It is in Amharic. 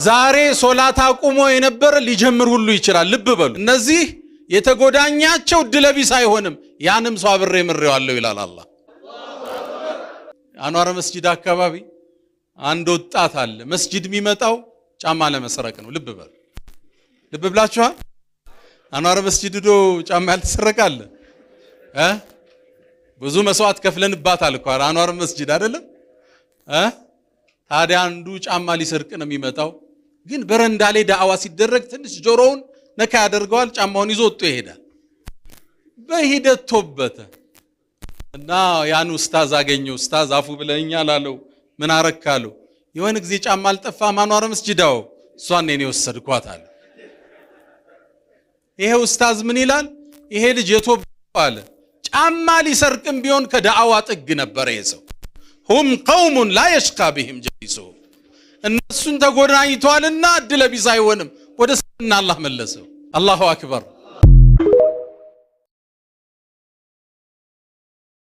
ዛሬ ሶላት አቁሞ የነበረ ሊጀምር ሁሉ ይችላል። ልብ በሉ። እነዚህ የተጎዳኛቸው ድለቢስ አይሆንም። ያንም ሰው አብሬ ምሬዋለሁ ይላል አላህ። አንዋር መስጂድ አካባቢ አንድ ወጣት አለ። መስጂድ የሚመጣው ጫማ ለመስረቅ ነው። ልብ በሉ። ልብ ብላችኋል? አንዋር መስጂድ ዶ ጫማ ያልተሰረቃለ ብዙ መስዋዕት ከፍለንባታል እኮ አንዋር መስጂድ አይደለም? ታዲያ አንዱ ጫማ ሊሰርቅ ነው የሚመጣው። ግን በረንዳ ላይ ዳዕዋ ሲደረግ ትንሽ ጆሮውን ነካ ያደርገዋል። ጫማውን ይዞ ወጥቶ ይሄዳል። በሂደት ተወበተ እና ያን ኡስታዝ አገኘው። ኡስታዝ አፉ ብለኛል አለው። ምን አረካለው? የሆነ ጊዜ ጫማ አልጠፋም አንዋር መስጂዳው እሷን እኔ ወሰድኳት አለ። ይሄ ኡስታዝ ምን ይላል? ይሄ ልጅ የተወበው አለ ጫማ ሊሰርቅም ቢሆን ከዳዕዋ ጥግ ነበር የሰው هم قوم لا يشقى بهم جليسهم እነሱን ተጎዳኝቷልና ድለቢስ አይሆንም። ወደ ሰና አላህ መለሰው። አላሁ አክበር።